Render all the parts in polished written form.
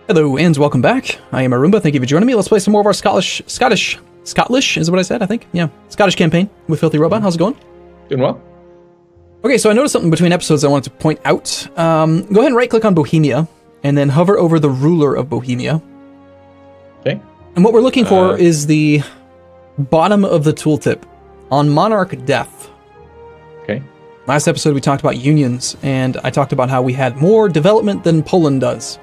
Hello and welcome back. I am Arumba. Thank you for joining me. Let's play some more of our Scottish is what I said, I think. Yeah, Scottish campaign with FilthyRobot. How's it going? Doing well. Okay, so I noticed something between episodes I wanted to point out. Go ahead and right-click on Bohemia, and then hover over the ruler of Bohemia. Okay. And what we're looking for is the bottom of the tooltip on Monarch Death. Okay. Last episode we talked about unions, and I talked about how we had more development than Poland does.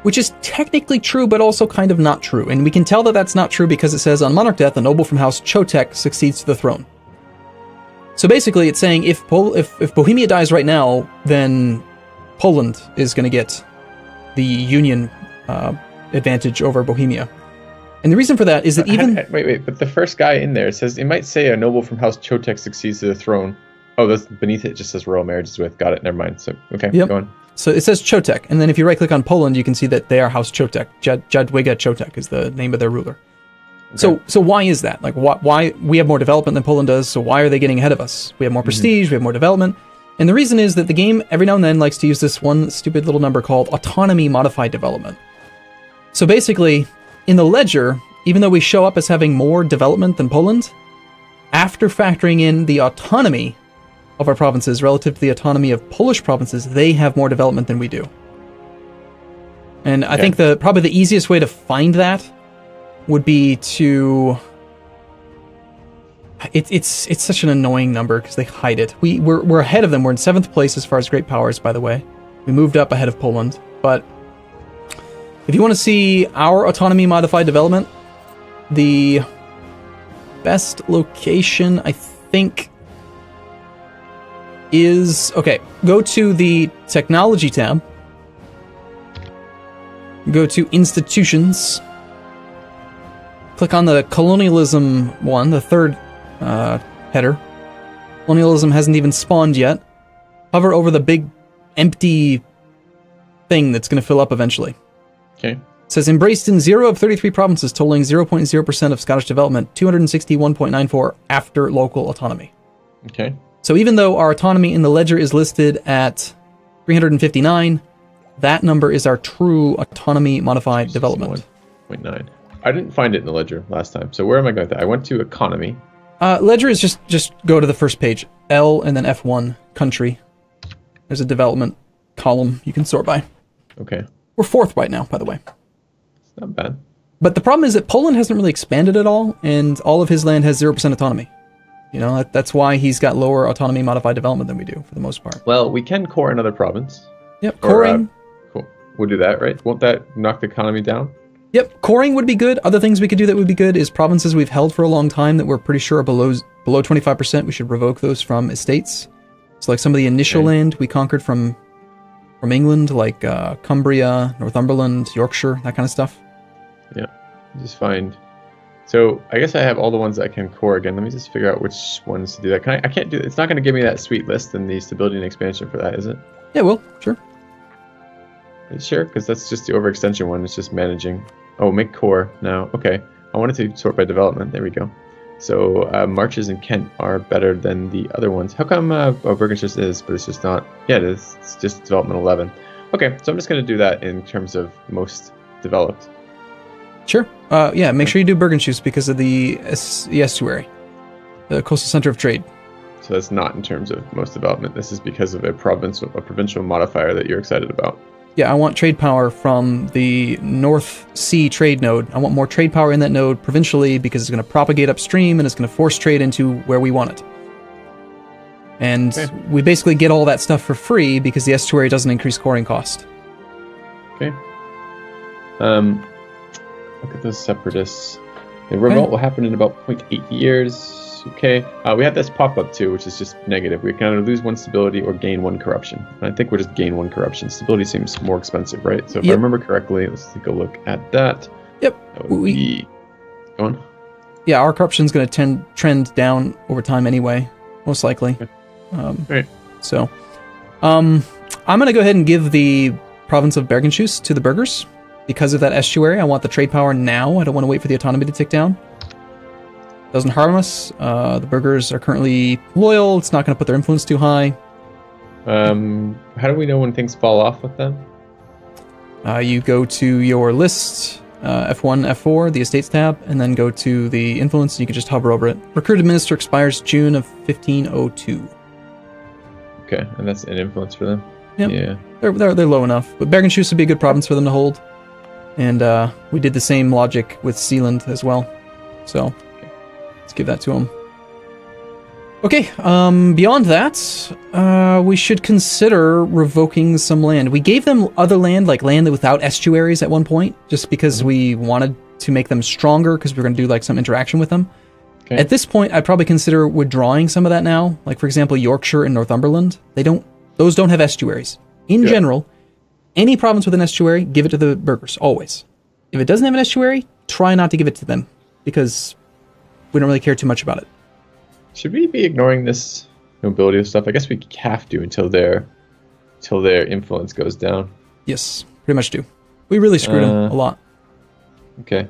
Which is technically true, but also kind of not true. And we can tell that that's not true because it says, on Monarch Death, a noble from House Chotek succeeds to the throne. So basically, it's saying if Bohemia dies right now, then Poland is going to get the Union advantage over Bohemia. And the reason for that is that Wait, but the first guy in there says, it might say a noble from House Chotek succeeds to the throne. Oh, that's beneath it just says royal marriages with. Got it, never mind. So, okay, yep. Go on. So it says Chotek, and then if you right-click on Poland, you can see that they are House Chotek. Jadwiga Chotek is the name of their ruler. Okay. So why is that? Like, why we have more development than Poland does, so why are they getting ahead of us? We have more prestige, we have more development. And the reason is that the game, every now and then, likes to use this one stupid little number called autonomy modified development. So basically, in the ledger, even though we show up as having more development than Poland, after factoring in the autonomy of our provinces relative to the autonomy of Polish provinces, they have more development than we do. And I think probably the easiest way to find that would be to... It's such an annoying number because they hide it. We're ahead of them. We're in 7th place as far as great powers, by the way. We moved up ahead of Poland. But if you want to see our autonomy modified development, the best location, I think, is... Okay, go to the Technology tab. Go to Institutions. Click on the Colonialism one, the third header. Colonialism hasn't even spawned yet. Hover over the big, empty thing that's going to fill up eventually. Okay. It says, embraced in 0 of 33 provinces, totaling 0.0% of Scottish development, 261.94 after local autonomy. Okay. So even though our autonomy in the ledger is listed at 359, that number is our true autonomy modified development. 1.9. I didn't find it in the ledger last time. So where am I going to? I went to economy. Ledger is just go to the first page. L and then F1, country. There's a development column you can sort by. Okay. We're 4th right now, by the way. It's not bad. But the problem is that Poland hasn't really expanded at all, and all of his land has 0% autonomy. You know, that's why he's got lower autonomy modified development than we do, for the most part. Well, we can core another province. Yep, coring. Cool. We'll do that, right? Won't that knock the economy down? Yep, coring would be good. Other things we could do that would be good is provinces we've held for a long time that we're pretty sure are below 25%. We should revoke those from estates. So like some of the initial land we conquered from England, like Cumbria, Northumberland, Yorkshire, that kind of stuff. Yeah, just find... So I guess I have all the ones that I can core again. Let me just figure out which ones to do that. I can't do it. It's not going to give me that sweet list in the stability and expansion for that, is it? Yeah, well, sure. Are you sure? Because that's just the overextension one. It's just managing. Oh, make core now. Okay. I wanted to sort by development. There we go. So marches in Kent are better than the other ones. How come Bergenshire is, but it's just not? Yeah, it is. It's just development 11. Okay, so I'm just going to do that in terms of most developed. Sure. Yeah, make sure you do Bergenschutz because of the estuary, the coastal center of trade. So that's not in terms of most development. This is because of a provincial modifier that you're excited about. Yeah, I want trade power from the North Sea trade node. I want more trade power in that node provincially because it's going to propagate upstream and it's going to force trade into where we want it. And we basically get all that stuff for free because the estuary doesn't increase coring cost. Okay. Look at those separatists. The revolt will happen in about 0.8 years. Okay. We have this pop-up too, which is just negative. We can either lose 1 stability or gain 1 corruption. And I think we'll just gain 1 corruption. Stability seems more expensive, right? So if I remember correctly, let's take a look at that. Yep. That would be... Go on. Yeah, our corruption's going to trend down over time anyway, most likely. Okay. Right. So, I'm going to go ahead and give the province of Bergenschutz to the burghers. Because of that estuary, I want the trade power now. I don't want to wait for the autonomy to tick down. Doesn't harm us. The burghers are currently loyal. It's not going to put their influence too high. How do we know when things fall off with them? You go to your list, F1, F4, the Estates tab, and then go to the Influence. You can just hover over it. Recruited Minister expires June of 1502. Okay, and that's an influence for them? Yep. Yeah. They're low enough. But Bergenschutz would be a good province for them to hold. And we did the same logic with Sealand as well. So let's give that to them. Okay, beyond that, we should consider revoking some land. We gave them other land, like land without estuaries at one point, just because we wanted to make them stronger, because we were going to do like some interaction with them. Okay. At this point, I'd probably consider withdrawing some of that now. Like, for example, Yorkshire and Northumberland. Those don't have estuaries. In general, any province with an estuary, give it to the burghers, always. If it doesn't have an estuary, try not to give it to them, because we don't really care too much about it. Should we be ignoring this nobility stuff? I guess we have to until their influence goes down. Yes, pretty much do. We really screwed them a lot. Okay.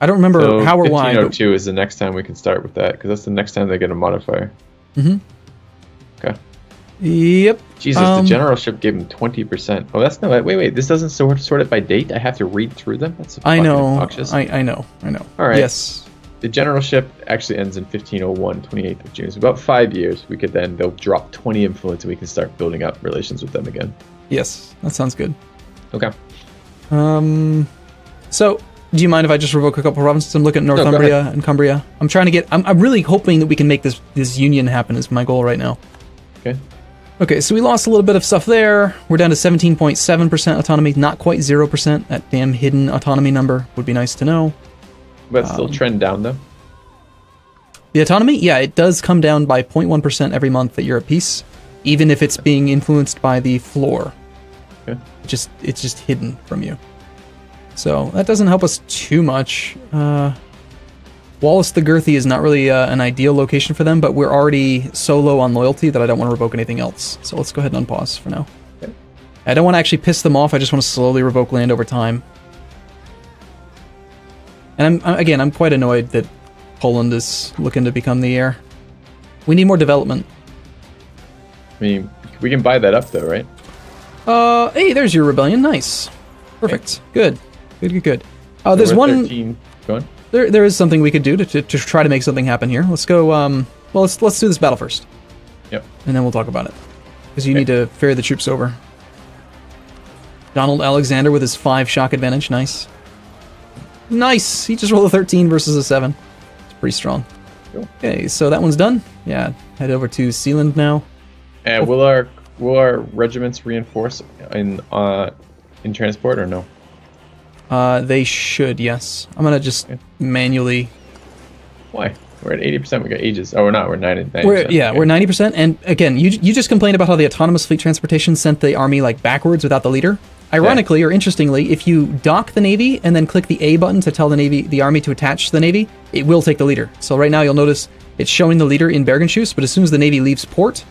I don't remember how or why. 1502 is the next time we can start with that, because that's the next time they get a modifier. Mm-hmm. Okay. Yep. Jesus, the generalship gave them 20%. Oh, that's no. Wait. This doesn't sort it by date. I have to read through them. That's I know. Obnoxious. I know. All right. Yes. The generalship actually ends in 1501, 28th of June. So about 5 years, they'll drop 20 influence, and we can start building up relations with them again. Yes, that sounds good. Okay. So, do you mind if I just revoke a couple provinces? I'm looking at Northumbria and Cumbria. I'm trying to get. I'm really hoping that we can make this union happen. Is my goal right now. Okay. Okay, so we lost a little bit of stuff there. We're down to 17.7% autonomy, not quite 0%. That damn hidden autonomy number would be nice to know. But still trend down, though? The autonomy? Yeah, it does come down by 0.1% every month that you're at peace, even if it's being influenced by the floor. Okay. It's just hidden from you. So that doesn't help us too much. Wallace the Girthy is not really an ideal location for them, but we're already so low on loyalty that I don't want to revoke anything else. So let's go ahead and unpause for now. Okay. I don't want to actually piss them off. I just want to slowly revoke land over time. And I'm quite annoyed that Poland is looking to become the heir. We need more development. I mean, we can buy that up, though, right? Hey, there's your rebellion. Nice. Perfect. Okay. Good. There's so one... 13. Go on. There is something we could do to try to make something happen here. Let's go, well, let's do this battle first. Yep. And then we'll talk about it. Because you need to ferry the troops over. Donald Alexander with his 5 shock advantage. Nice. Nice! He just rolled a 13 versus a 7. It's pretty strong. Cool. Okay, so that one's done. Yeah, head over to Sealand now. And will our regiments reinforce in transport or no? They should, yes. I'm gonna just manually... Why? We're at 80%. We got ages. Oh, we're not. We're 90%. We're 90%. And again, you just complained about how the autonomous fleet transportation sent the army like backwards without the leader. Ironically, or interestingly, if you dock the Navy and then click the A button to tell the army to attach to the Navy, it will take the leader. So right now you'll notice it's showing the leader in Bergenschutz, but as soon as the Navy leaves port,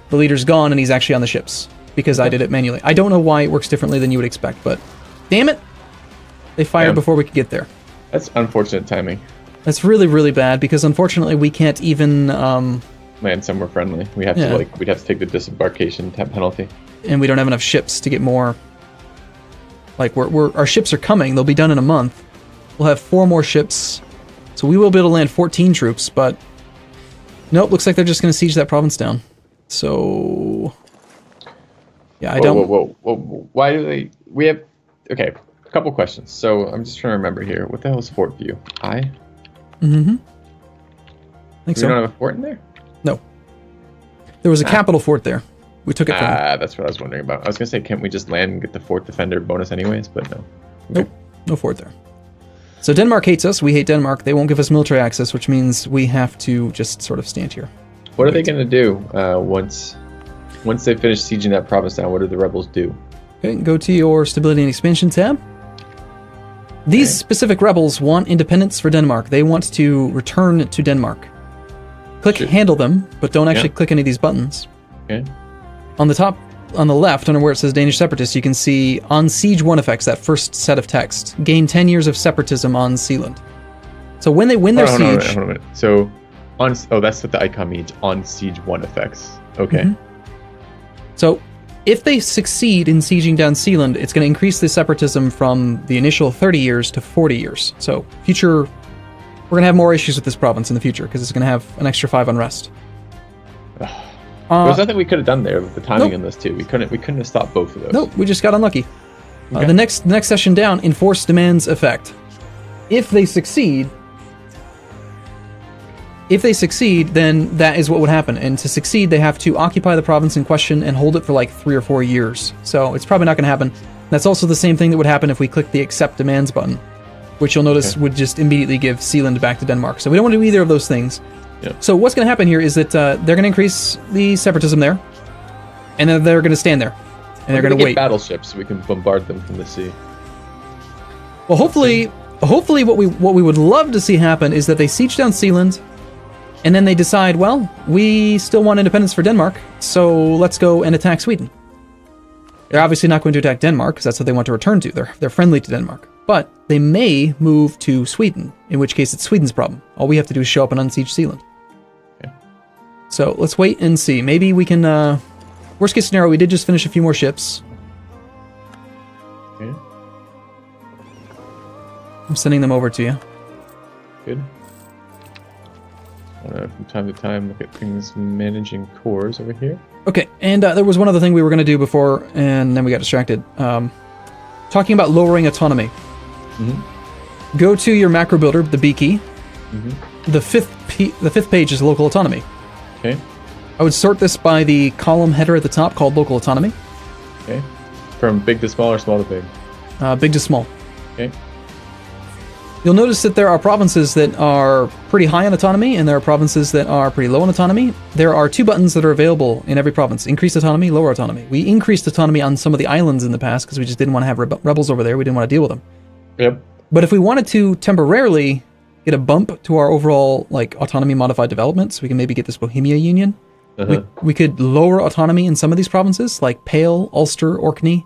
the leader's gone and he's actually on the ships, because I did it manually. I don't know why it works differently than you would expect, but damn it, they fired before we could get there. That's unfortunate timing. That's really, really bad, because unfortunately we can't even... land somewhere friendly. We have to we'd have to take the disembarkation penalty. And we don't have enough ships to get more. Like our ships are coming. They'll be done in a month. We'll have 4 more ships, so we will be able to land 14 troops. But nope, looks like they're just going to siege that province down. So yeah, I don't. Whoa! Why do they? We have a couple questions. So I'm just trying to remember here. What the hell is Fort View? Mm-hmm. Think so. We don't have a fort in there. No. There was a capital fort there. We took it from them. That's what I was wondering about. I was going to say, can't we just land and get the fort defender bonus anyways? But no. Nope. No fort there. So Denmark hates us. We hate Denmark. They won't give us military access, which means we have to just sort of stand here. What are they going to do once they finish sieging that province down? What do the rebels do? Okay, go to your Stability and Expansion tab. These specific rebels want independence for Denmark. They want to return to Denmark. Click Handle them, but don't actually click any of these buttons. Okay. On the top, on the left, under where it says Danish Separatists, you can see On Siege 1 effects, that first set of text. Gain 10 years of separatism on Sealand. So when they win their siege... Hold on a minute. So, that's what the icon means. On Siege 1 effects. Okay. Mm-hmm. So, If they succeed in sieging down Sealand, it's going to increase the separatism from the initial 30 years to 40 years. So we're going to have more issues with this province in the future because it's going to have an extra 5 unrest. There's nothing we could have done there with the timing on this too. We couldn't have stopped both of those. Nope, we just got unlucky. Okay. The next session down, enforce demands effect. If they succeed, then that is what would happen. And to succeed, they have to occupy the province in question and hold it for like 3 or 4 years. So it's probably not going to happen. That's also the same thing that would happen if we click the accept demands button, which you'll notice would just immediately give Sealand back to Denmark. So we don't want to do either of those things. Yep. So what's going to happen here is that they're going to increase the separatism there, and then they're going to stand there, and they're going to wait. Battleships, so we can bombard them from the sea. Well, hopefully what we would love to see happen is that they siege down Sealand, and then they decide, well, we still want independence for Denmark, so let's go and attack Sweden. They're obviously not going to attack Denmark, because that's what they want to return to. They're friendly to Denmark. But they may move to Sweden, in which case it's Sweden's problem. All we have to do is show up and unsiege Sealand. Okay. So let's wait and see. Maybe we can... worst case scenario, we did just finish a few more ships. Okay. I'm sending them over to you. Good. From time to time, look at things managing cores over here. Okay, and there was one other thing we were going to do before, and then we got distracted. Talking about lowering autonomy. Mm-hmm. Go to your macro builder, the B key. Mm-hmm. The fifth page is local autonomy. Okay. I would sort this by the column header at the top called local autonomy. Okay. From big to small or small to big? Big to small. Okay. You'll notice that there are provinces that are pretty high on autonomy, and there are provinces that are pretty low on autonomy. There are 2 buttons that are available in every province: increased autonomy, lower autonomy. We increased autonomy on some of the islands in the past because we just didn't want to have rebels over there. We didn't want to deal with them. Yep. But if we wanted to temporarily get a bump to our overall autonomy modified development, so we can maybe get this Bohemia Union, we could lower autonomy in some of these provinces, like Pale, Ulster, Orkney.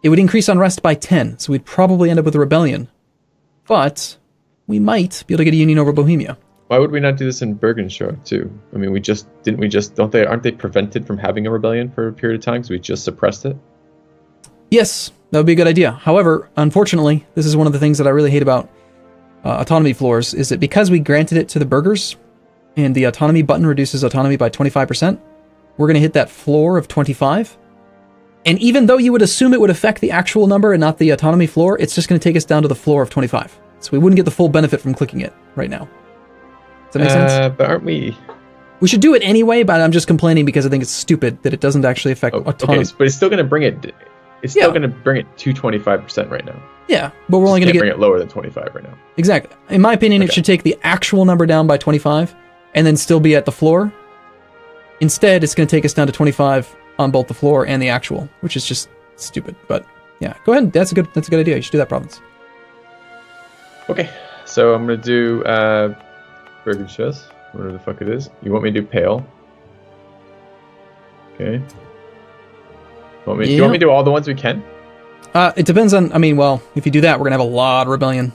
It would increase unrest by 10, so we'd probably end up with a rebellion. But we might be able to get a union over Bohemia. Why would we not do this in Bergenschau too? I mean, aren't they prevented from having a rebellion for a period of time because we just suppressed it? Yes, that would be a good idea. However, unfortunately, this is one of the things that I really hate about autonomy floors, is that because we granted it to the burghers, and the autonomy button reduces autonomy by 25%, we're going to hit that floor of 25. And even though you would assume it would affect the actual number and not the autonomy floor, it's just going to take us down to the floor of 25. So we wouldn't get the full benefit from clicking it right now. Does that make sense? But aren't we... We should do it anyway, but I'm just complaining because I think it's stupid that it doesn't actually affect autonomy. Okay, but it's still going to bring it... It's still going to bring it to 25% right now. Yeah, but we're only going to bring it lower than 25 right now. Exactly. In my opinion, it should take the actual number down by 25 and then still be at the floor. Instead, it's going to take us down to 25 on both the floor and the actual, which is just stupid. But yeah, go ahead. That's a good idea. You should do that province. Okay, so I'm going to do Bergenschau, whatever the fuck it is. You want me to do Pale? Okay. Do you want me to do all the ones we can? It depends on, if you do that, we're going to have a lot of rebellion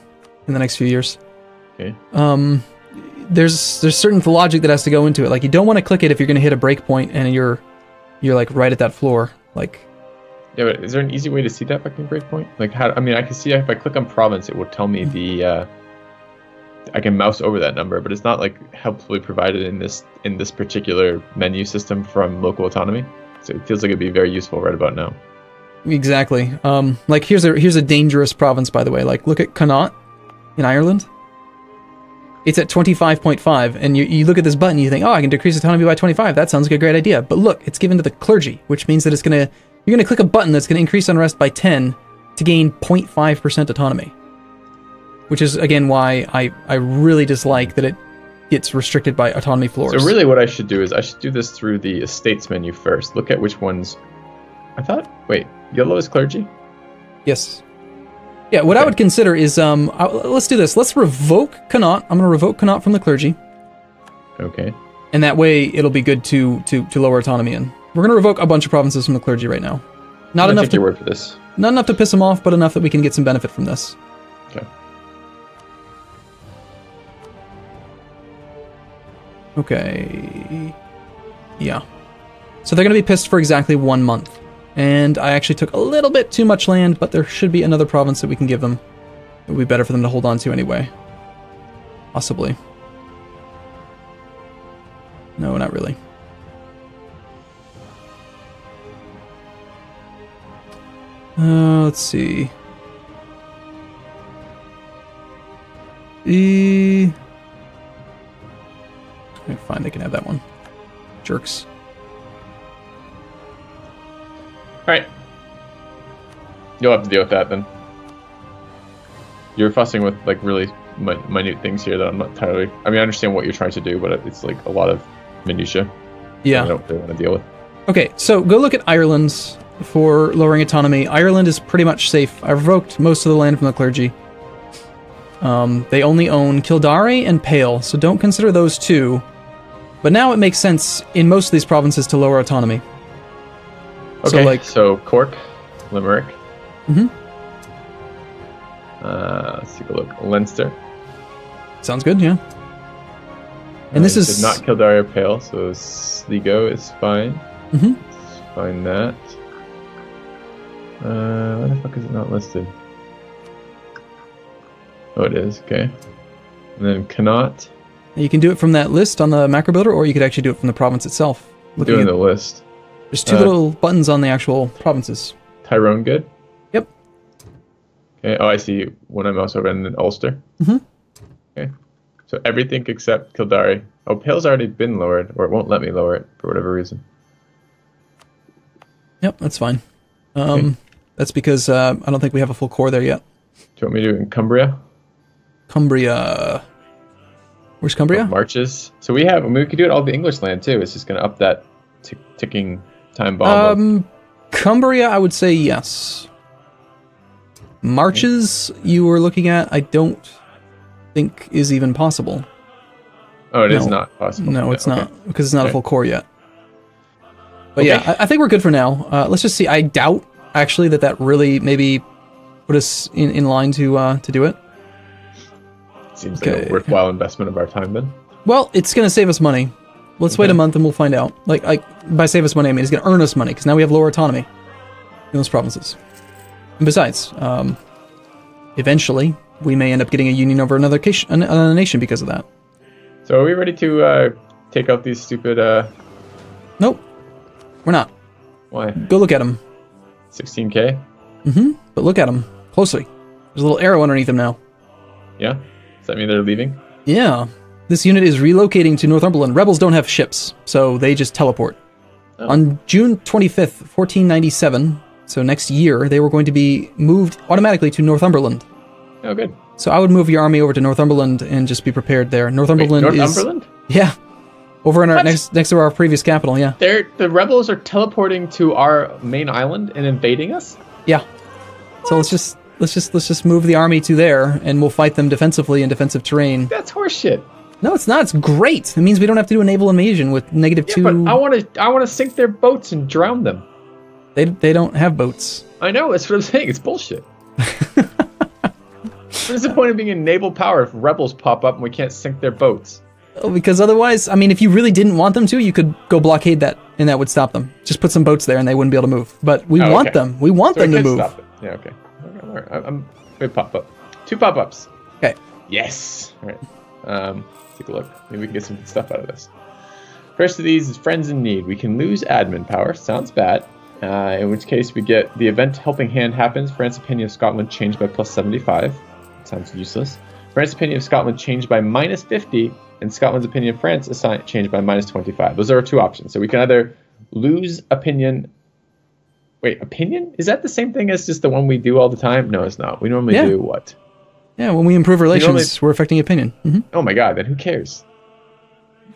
in the next few years. Okay. There's certain logic that has to go into it. Like, you don't want to click it if you're going to hit a breakpoint and you're like right at that floor. Like, yeah, but is there an easy way to see that fucking breakpoint? Like, how? I mean, I can see if I click on province, it will tell me I can mouse over that number, but it's not like helpfully provided in this particular menu system from local autonomy. So it feels like it'd be very useful right about now. Exactly. Like, here's a dangerous province, by the way. Like, look at Connaught in Ireland. It's at 25.5, and you look at this button, you think, oh, I can decrease autonomy by 25. That sounds like a great idea. But look, it's given to the clergy, which means that you're going to click a button that's going to increase unrest by 10 to gain 0.5% autonomy. Which is, again, why I really dislike that it gets restricted by autonomy floors. So really what I should do is I should do this through the estates menu first. Look at which ones... Wait, yellow is clergy? Yes. Yeah, what I would consider is, let's do this. Let's revoke Connaught. I'm going to revoke Connaught from the clergy. Okay. And that way, it'll be good to lower autonomy in. We're going to revoke a bunch of provinces from the clergy right now. Not enough take your word for this. Not enough to piss them off, but enough that we can get some benefit from this. Okay. Okay. Yeah. So they're going to be pissed for exactly 1 month. And I actually took a little bit too much land, but there should be another province that we can give them. It would be better for them to hold on to anyway. Possibly. No, not really. Let's see. Okay, fine, they can have that one. Jerks. Alright. You'll have to deal with that then. You're fussing with like really minute things here that I'm not entirely... I mean, I understand what you're trying to do, but it's like a lot of minutia. Yeah. I don't really want to deal with. Okay, so go look at Ireland for lowering autonomy. Ireland is pretty much safe. I revoked most of the land from the clergy. They only own Kildare and Pale, so don't consider those two. But now it makes sense in most of these provinces to lower autonomy. Okay, so Cork, Limerick. Mm-hmm. Let's take a look. Leinster. Sounds good, yeah. And this is not Kildare or Pale, so Sligo is fine. Mm-hmm. Let's find that. Why the fuck is it not listed? Oh, it is. Okay. And then Connaught. You can do it from that list on the macro builder, or you could actually do it from the province itself. Doing the list. There's two little buttons on the actual provinces. Tyrone good? Yep. Okay. Oh, I see one I'm also in Ulster. Mm-hmm. Okay. So everything except Kildare. Oh, Pale's already been lowered, or it won't let me lower it for whatever reason. Yep, that's fine. Okay. That's because I don't think we have a full core there yet. Do you want me to do it in Cumbria? Cumbria. Where's Cumbria? Marches. So we could do it all the English land too. It's just going to up that ticking time bomb. Cumbria, I would say yes. Marches you were looking at, I don't think is even possible. Oh, it is not possible. No, it's not, because it's not a full core yet. But Okay. yeah, I think we're good for now. Let's just see. I doubt, actually, that really maybe put us in line to do it. Seems like a worthwhile investment of our time then. Well, it's going to save us money. Let's wait a month and we'll find out. Like by save us money, I mean it's going to earn us money, because now we have lower autonomy in those provinces. And besides, eventually, we may end up getting a union over another nation because of that. So are we ready to take out these stupid... Nope. We're not. Why? Go look at them. 16k? Mm-hmm. But look at them closely. There's a little arrow underneath them now. Yeah? Does that mean they're leaving? Yeah. This unit is relocating to Northumberland. Rebels don't have ships, so they just teleport. Oh. On June 25th, 1497, so next year, they were going to be moved automatically to Northumberland. Oh, good. So I would move your army over to Northumberland and just be prepared there. Northumberland Wait, Northumberland? Yeah. Over in our next to our previous capital, yeah. The rebels are teleporting to our main island and invading us? Yeah. What? So let's just move the army to there, and we'll fight them defensively in defensive terrain. That's horseshit. No, it's not. It's great. It means we don't have to do a naval invasion with -2. But I want to sink their boats and drown them. They don't have boats. I know. That's what I'm saying. It's bullshit. What is the point of being a naval power if rebels pop up and we can't sink their boats? Oh, because otherwise, I mean, if you really didn't want them to, you could go blockade that, and that would stop them. Just put some boats there, and they wouldn't be able to move. But we want them. We want them to move. Stop it. Yeah. Okay. Wait, pop up. 2 pop-ups. Okay. Yes. All right. Take a look. Maybe we can get some good stuff out of this. First of these is Friends in Need. We can lose admin power. Sounds bad. In which case we get the event Helping Hand happens. France's opinion of Scotland changed by +75. Sounds useless. France's opinion of Scotland changed by -50, and Scotland's opinion of France changed by -25. Those are our 2 options. So we can either lose opinion. Wait, opinion? Is that the same thing as just the one we do all the time? No, it's not. We normally do what? Yeah, when we improve relations, we're affecting opinion. Mm-hmm. Oh my god, then who cares?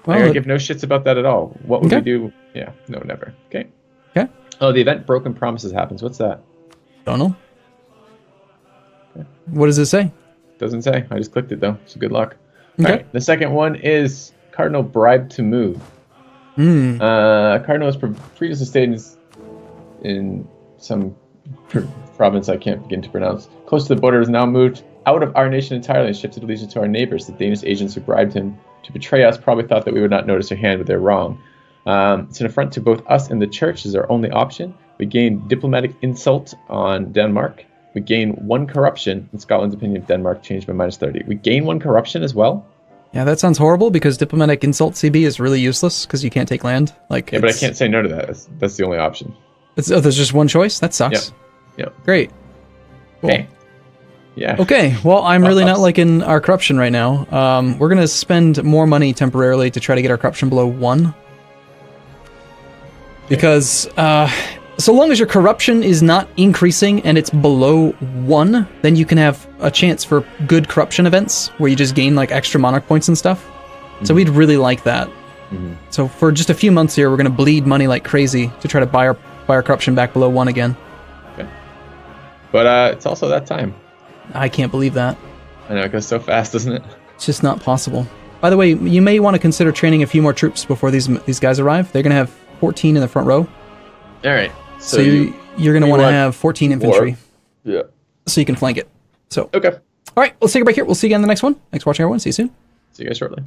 Well, I give no shits about that at all. What would we do? Yeah, no, never. Okay. Okay. Oh, the event Broken Promises happens. What's that? Don't know. Okay. What does it say? Doesn't say. I just clicked it though, so good luck. Okay. All right. The second one is Cardinal Bribed to Move. Cardinal has previously stayed in some province I can't begin to pronounce. Close to the border, is now moved out of our nation entirely and shifted allegiance to our neighbors. The Danish agents who bribed him to betray us probably thought that we would not notice their hand, but they're wrong. It's an affront to both us and the church is our only option. We gain diplomatic insult on Denmark. We gain 1 corruption, and Scotland's opinion of Denmark changed by -30. We gain 1 corruption as well? Yeah, that sounds horrible because diplomatic insult CB is really useless because you can't take land. Like, yeah, but I can't say no to that. That's the only option. There's just one choice? That sucks. Yeah. Great. Cool. Okay. Yeah. Okay, well, I'm really not liking our corruption right now. We're going to spend more money temporarily to try to get our corruption below 1. Because so long as your corruption is not increasing and it's below 1, then you can have a chance for good corruption events where you just gain like extra monarch points and stuff. So we'd really like that. So for just a few months here, we're going to bleed money like crazy to try to buy our corruption back below 1 again. Okay. But it's also that time. I can't believe that. I know, it goes so fast, doesn't it? It's just not possible. By the way, you may want to consider training a few more troops before these guys arrive. They're going to have 14 in the front row. All right. So you're going to want to have 14 infantry. Yeah. So you can flank it. So okay. All right, let's take a break here. We'll see you again in the next one. Thanks for watching, everyone. See you soon. See you guys shortly.